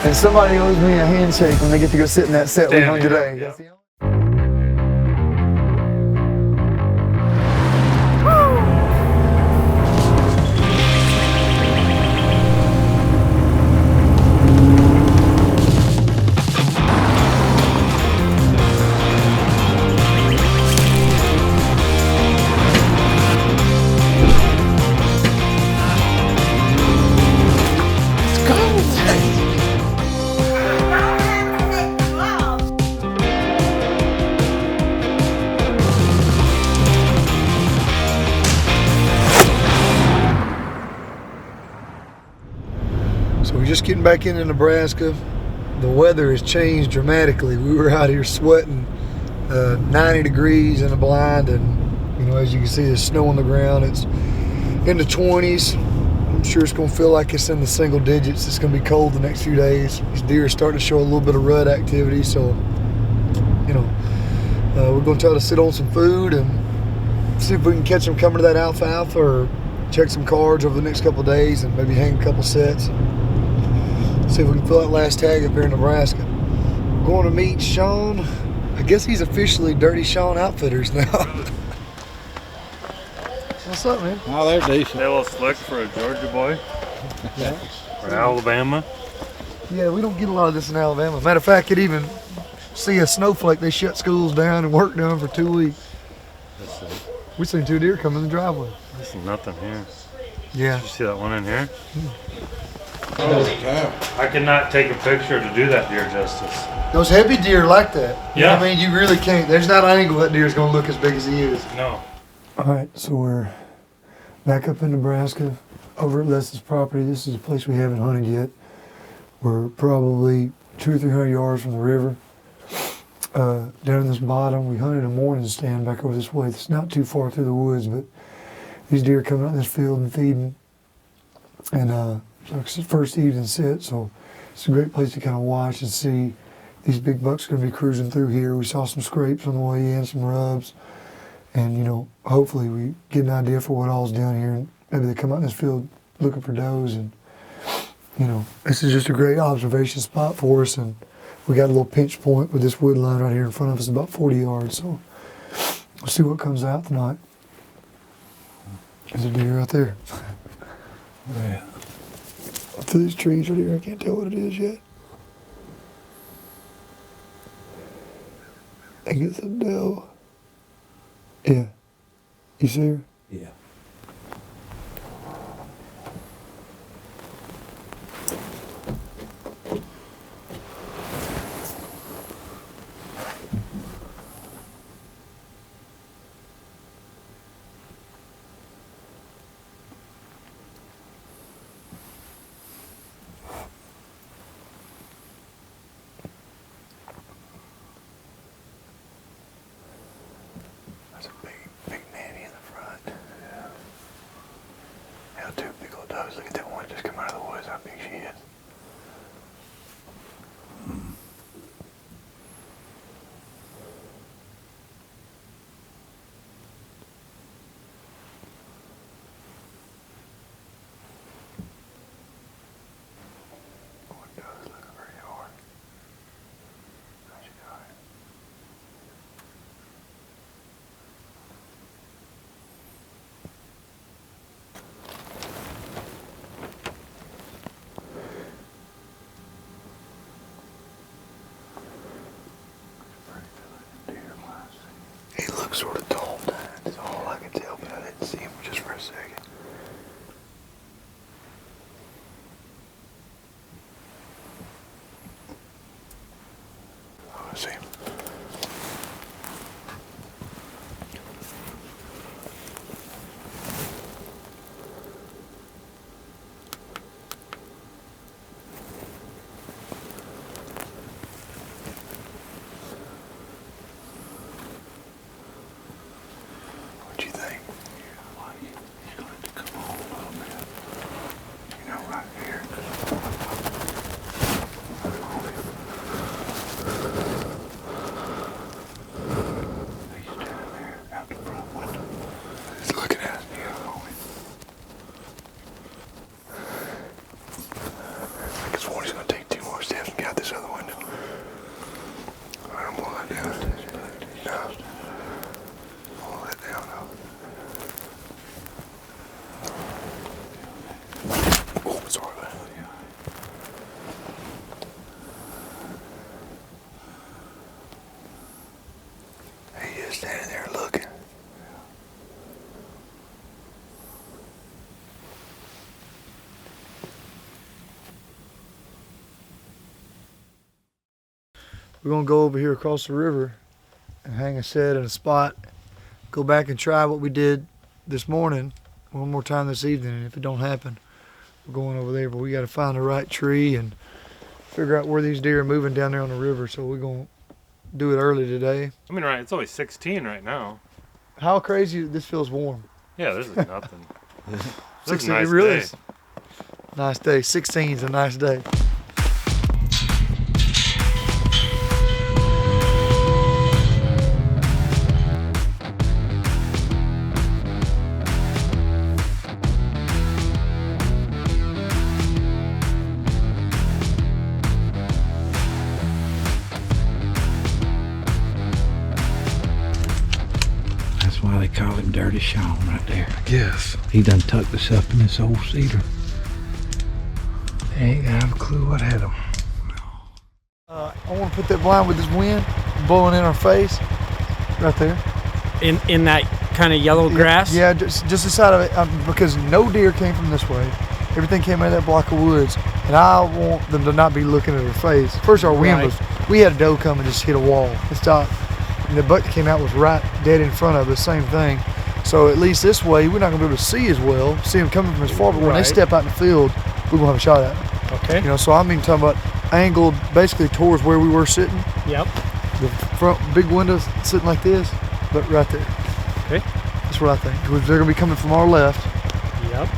And somebody owes me a handshake when they get to go sit in that set we hung today. Yeah. So we're just getting back into Nebraska. The weather has changed dramatically. We were out here sweating 90 degrees in the blind, and you know, as you can see, there's snow on the ground. It's in the 20s. I'm sure it's going to feel like it's in the single digits. It's going to be cold the next few days. These deer are starting to show a little bit of rut activity, so you know, we're going to try to sit on some food and see if we can catch them coming to that alfalfa, or check some cards over the next couple of days and maybe hang a couple sets. See if we can fill that last tag up here in Nebraska. We're going to meet Sean. I guess he's officially Dirty Sean Outfitters now. What's up, man? Oh, they're decent. They a little slick for a Georgia boy. Yeah. Or Alabama. Yeah, we don't get a lot of this in Alabama. Matter of fact, it even see a snowflake, they shut schools down and work down for 2 weeks. We seen 2 deer come in the driveway. There's nothing here. Yeah. Did you see that one in here? Holy cow. I could not take a picture to do that deer justice. Those heavy deer like that. Yeah. I mean, you really can't. There's not an angle that deer's gonna look as big as he is. No. All right, so we're back up in Nebraska, over at Les's property. This is a place we haven't hunted yet. We're probably 200 or 300 yards from the river. Down in this bottom, we hunted a morning stand back over this way. It's not too far through the woods, but these deer coming out in this field and feeding. And so it's the first evening sit, so it's a great place to kind of watch and see. These big bucks are going to be cruising through here. We saw some scrapes on the way in, some rubs. And, you know, hopefully we get an idea for what all's down here. And maybe they come out in this field looking for does. And, you know, this is just a great observation spot for us. And we got a little pinch point with this wood line right here in front of us, about 40 yards. So we'll see what comes out tonight. There's a deer out there. Yeah. Up through these trees right here, I can't tell what it is yet. I think it's a doe. Yeah. You see her? Yeah. There's a big nanny in the front. we're gonna go over here across the river and hang a set in a spot. Go back and try what we did this morning one more time this evening, and if it don't happen, we're going over there. But we got to find the right tree and figure out where these deer are moving down there on the river. So we're gonna do it early today. I mean, right, it's only 16 right now. How crazy this feels warm. Yeah, this is nothing. This is a 16, nice it really day. is. Nice day. 16 is a nice day. That's why they call him Dirty Sean right there. Yes. He done tucked us up in this old cedar. They ain't gonna have a clue what hit him. I want to put that blind with this wind blowing in our face, right there. In that kind of yellow grass? Yeah, just the side of it, because no deer came from this way. Everything came out of that block of woods, and I want them to not be looking at our face. First, our wind was, we had a doe come and just hit a wall and stop. And the buck that came out was right dead in front of us, same thing. So at least this way, we're not gonna be able to see as well, see them coming from as far, but when they step out in the field, we're gonna have a shot at them. Okay. You know, so I mean, talking about angled basically towards where we were sitting. Yep. The front big windows sitting like this, but right there. Okay. That's what I think. 'Cause they're gonna be coming from our left, Yep.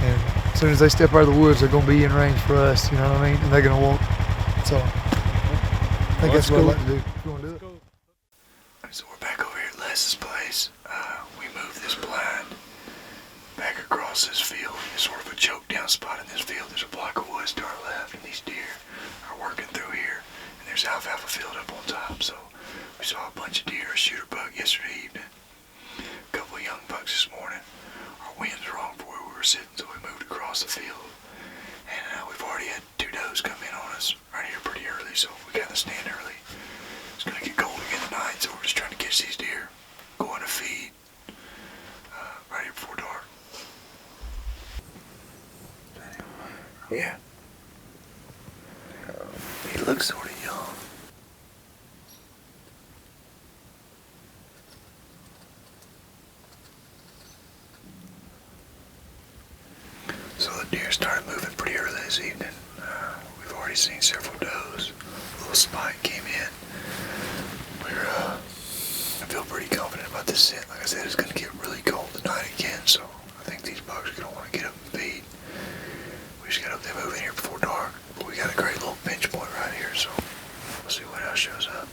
and as soon as they step out of the woods, they're gonna be in range for us. You know what I mean? And they're gonna want. So I think that's what I'd like to do. You wanna do it? So we're back over here at Les's place. We moved this blind back across this field. It's sort of a choke down spot in this field. There's a block of woods to our left, and these deer are working through here. And there's alfalfa field up on top. So we saw a bunch of deer, a shooter buck yesterday evening, a couple of young bucks this morning. Our wind's wrong for where we were sitting, so we moved across the field. And we've already had 2 does come in on us right here pretty early, so we got to stand early. It's going to get cold again tonight, so we're just trying to catch these deer, going to feed right here before dark. Yeah. He looks sort of young. So the deer started moving pretty early this evening. We've already seen several does. A little spike came in. I feel pretty confident about this scent. Like I said, it's going to get really cold tonight again, so I think these bucks are going to want to get up and feed. We just got to hope they move in here before dark. But we got a great little pinch point right here, so we'll see what else shows up.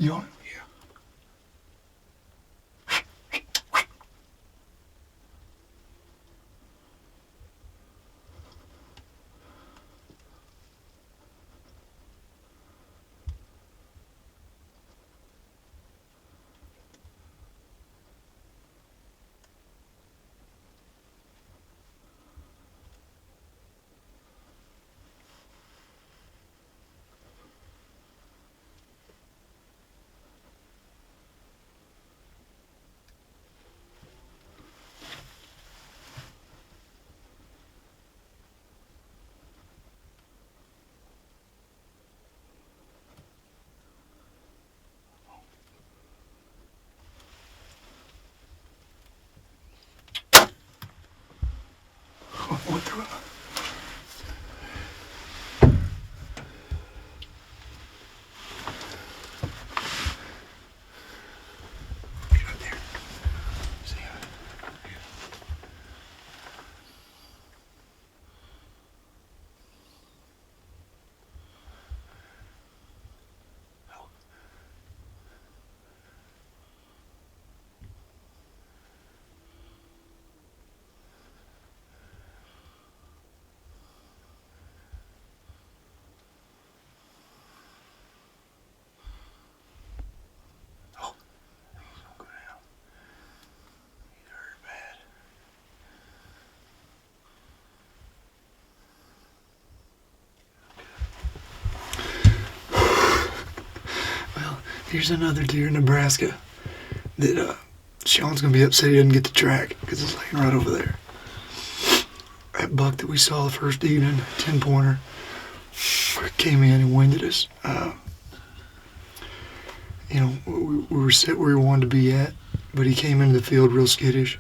You on it? Went through it. Get right there. See ya. Here's another deer in Nebraska that Sean's gonna be upset he doesn't get the track because it's laying right over there. That buck that we saw the first evening, 10-pointer, came in and winded us. You know, we were set where we wanted to be at, but he came into the field real skittish.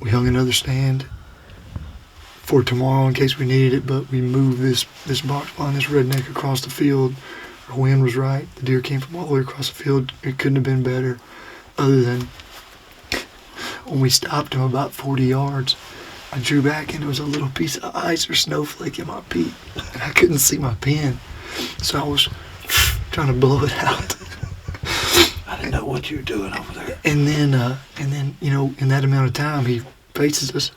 We hung another stand for tomorrow in case we needed it, but we moved this box blind, this redneck across the field. Our wind was right. The deer came from all the way across the field. It couldn't have been better, other than when we stopped him about 40 yards, I drew back and there was a little piece of ice or snowflake in my peat, and I couldn't see my pen, so I was trying to blow it out. I didn't know what you were doing over there. And then, you know, in that amount of time, he faces us.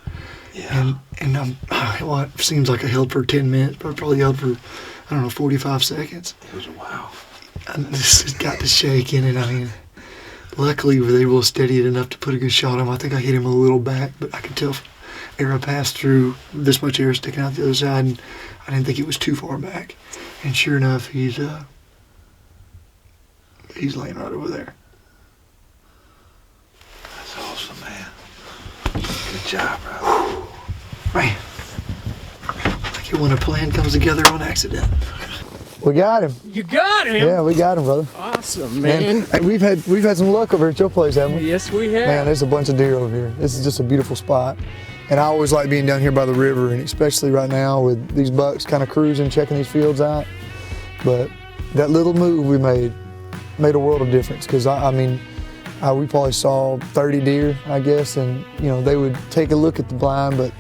Yeah. And well, it seems like I held for 10 minutes, but I probably held for, I don't know, 45 seconds. It was a wow. And this has got to shaking, and I mean, luckily we were able to steady it enough to put a good shot on him. I think I hit him a little back, but I could tell air passed through, this much air sticking out the other side, and I didn't think it was too far back. And sure enough, he's laying right over there. That's awesome, man. Good job, brother. Man, like when a plan comes together on accident. We got him. You got him. Yeah, we got him, brother. Awesome, man. Hey, we've had some luck over at your place, haven't we? Yes, we have. Man, there's a bunch of deer over here. This is just a beautiful spot. And I always like being down here by the river, and especially right now with these bucks kind of cruising, checking these fields out. But that little move we made a world of difference, because I mean, we probably saw 30 deer, I guess, and you know, they would take a look at the blind, but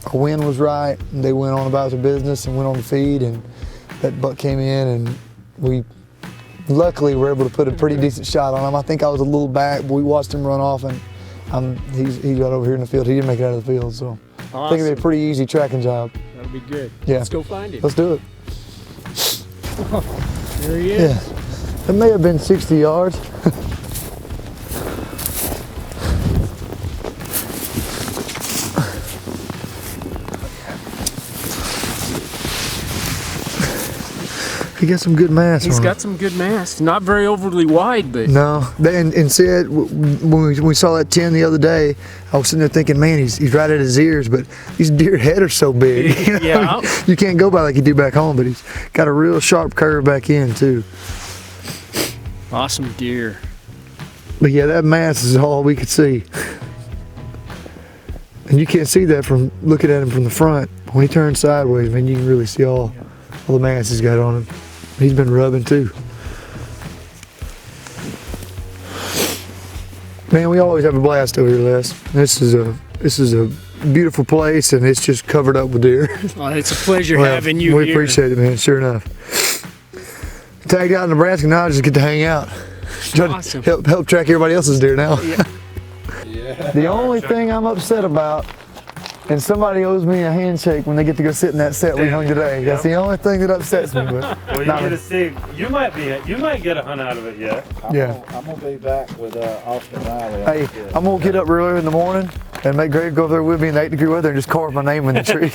our wind was right, and they went on about their business and went on to feed, and that buck came in, and we luckily were able to put a pretty decent shot on him. I think I was a little back, but we watched him run off, and he's got over here in the field. He didn't make it out of the field, so Awesome. I think it'd be a pretty easy tracking job. That'll be good. Yeah. Let's go find him. Let's do it. There he is. Yeah, it may have been 60 yards. He got some good mass He's on got some good mass. Not very overly wide, but No, and said when we saw that 10 the other day, I was sitting there thinking, man, he's right at his ears, but these deer head are so big. You know? Yeah. You can't go by like you do back home, but he's got a real sharp curve back in too. awesome deer. But yeah, that mass is all we could see. And you can't see that from looking at him from the front. When he turns sideways, man, you can really see all the mass he's got on him. He's been rubbing too. Man, we always have a blast over here, Les. This is a beautiful place, and it's just covered up with deer. Well, it's a pleasure Well, having you we here. appreciate it, man. Sure enough. tagged out in Nebraska, now I just get to hang out. Try to Awesome. help track everybody else's deer now. Yeah. The only thing I'm upset about, and somebody owes me a handshake when they get to go sit in that set we hung today. That's the only thing that upsets me. But Well, you Nah, get to see. You might get a hunt out of it yet. Yeah. I'm gonna be back with Austin Riley. hey, I'm gonna get up earlier in the morning and make Greg go over there with me in the 8-degree weather and just carve my name in the tree.